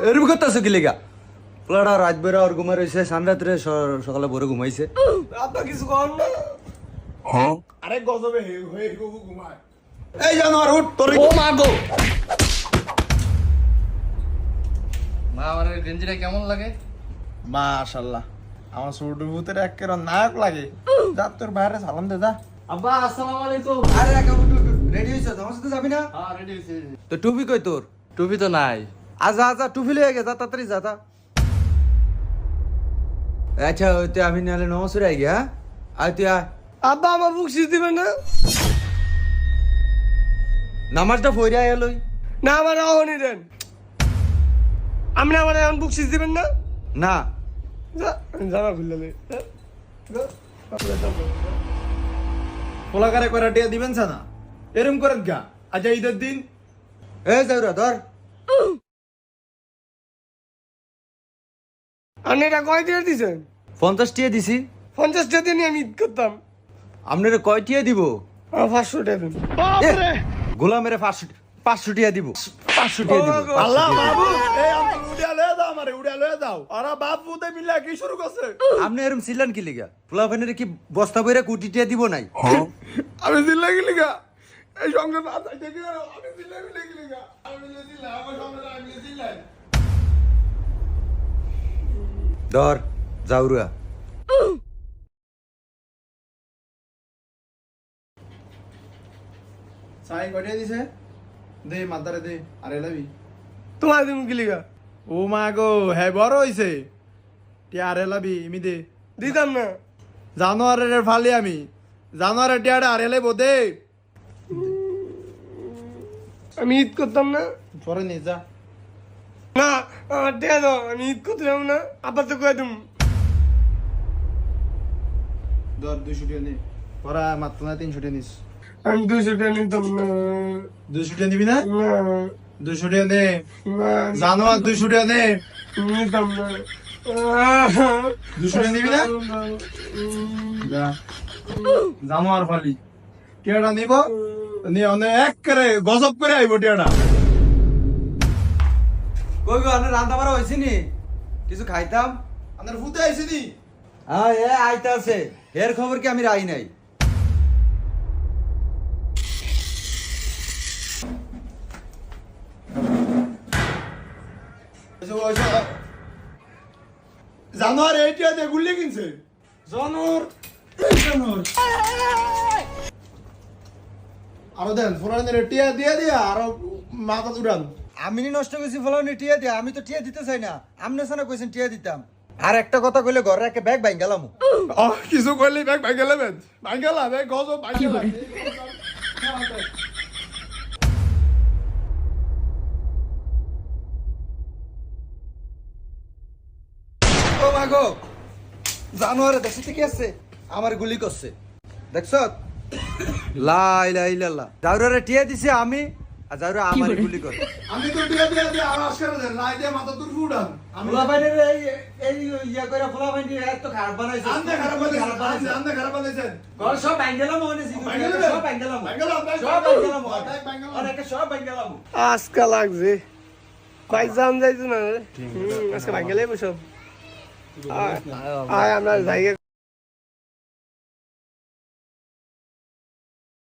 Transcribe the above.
এরকম করতেছো কি লেগা? পোলাটা রাত বেড়া আর ঘুমাই রয়েছে, সামনে রাত্রে সকালে ভোরে ঘুমাইছে। আপা কিছু কর না। হ্যাঁ আরে গজবে হয়ে গবু ঘুমায়। এই জানোয়ার উঠ তোর। ও মা গো মা, আমার গেঞ্জিটা কেমন লাগে? মাশাআল্লাহ, আমার ছোট ভূতের একের নায়ক লাগে। যা তোর বাইরে সালাম দে যা। আব্বা আসসালামু আলাইকুম। আরে একা উঠ রেডি হইছ? আমার সাথে যাবি না? হ্যাঁ রেডি হইছি। তো টুপি কই তোর? টুপি তো নাই। আজা আজা টুপি লয়ে গে, যা তাড়াতাড়ি যা তা। আচ্ছা ওইতে আমি নালে নমস্কার আই গিয়া। আয় তুই আয়। আব্বা আমার বুক সিজ দিবেন না? নামাজটা ফইরা আয় লই। না আমার রাহনি দেন। আপনি আমার এখন বুক সিজ দিবেন না? না জামা খুললে নে। পোলাকারে করে টিয়া দিবেন না এরম করে গা। আচ্ছা ঈদের দিন এ যাউরা ধর। আপনি এটা কয় দিয়ে দিছেন? 50 টিয়া দিছি। 50 টাকা দিয়ে নিয়ে আমি ঈদ করতাম। আপনারে কয় টিয়া দিব? আমার 500 টাকা দেন। গোলামের 500 টিয়া দিব। 500 টিয়া দিব। আল্লাহ বাবু এই আমি উড়িয়া লয়ে দাও আমারে উড়িয়া লয়ে দাও। আরে বাবু তে মিলা কি শুরু করছে? আপনি এরম চিল্লান কি লিগা? পোলাপানের কি বস্তা বইরা কোটি টিয়া দিব নাই? আমি দিল্লা গেলি গা এই সংসার না চাইতে কি আমি দিল্লা গেলি গা আমি দিল্লা আমার সংসার আমি দিল্লা ধর যাউরা। সাই কটিয়া দিছে দে মাতারে দে আরে লাবি তোমার দিন কি লিগা? ও মা গো হ্যাঁ বড় হইছে টিয়া আরে লাবি ইমি দে দিতাম না। জানোয়ারের ফালি আমি জানোয়ারের টিয়াটা আরে লাইবো দে আমি ঈদ করতাম না। পরে নে যা না আমার টাকা দাও, আমি ঈদ করতে যাবো না। আবার তো কয়ে তুমি ধর 200 টাকা নে পরে মাত্র না 300 টাকা নিস আমি 200 টাকা নিতাম না। 200 টাকা নিবি না না 200 টাকা নে না জানোয়ার 200 টাকা নে নিতাম না। 200 টাকা নিবি না যা জানোয়ার ফালি টিয়াটা নিব নি অনে এক করে গজব করে আইব টিয়াটা কই গো আনে রান্না বাড়া হইছে নি? কিছু খাইতাম। আনার ফুতে আইছি নি হ্যাঁ এ আইতাছে। এর খবর কি আমি রাই নাই। জানোয়ার এই টিয়াতে গুলি কিনছে জানোয়ার আরো দেন ফোরানের টিয়া দিয়ে দিয়া আরো মাথা উড়ান আমি নি নষ্ট করেছি ফলানি টিয়া দিয়া। আমি তো টিয়া দিতে চাই না। আমনে সানা কইছেন টিয়া দিতাম। আর একটা কথা কইলে ঘরে একটা ব্যাগ বাইং গেলাম। কিছু করলি ব্যাগ ভাঙ্গে লেবেন ভাঙ্গেলা ব্যাগ গজব ভাঙ্গেলা ও মা গো জানোয়ারে দেখছ কি আছে? আমার গুলি করছে দেখছ? লাই লাই লাল্লা জাউরারে টিয়া দিছে আমি, আর জাউরা আমার গুলি করে। আমি তো টিয়া দিয়া দিয়া আওয়াজ করে দেন লাই দিয়ে মাথা তুর উড়ান আমি ফুলাবাইনের এই ইয়া কইরা ফুলাবাইনের এত খারাপ বানাইছে। আন্দে খারাপ বানাইছেন আন্দে খারাপ বানাইছেন ঘর সব ভাঙ্গেলাম মনে ছিল। ভাঙ্গেলাম? সব ভাঙ্গেলাম। ভাঙ্গেলাম, ব্যাগ সব ভাঙ্গেলাম। ভাঙ্গেলাম। অনেকে সব ভাঙ্গেলাম। আজকা লাগছে বাইক যাম যাইতো না। আজকে ভাঙ্গেলাই বসব। আয় আমরা জায়গা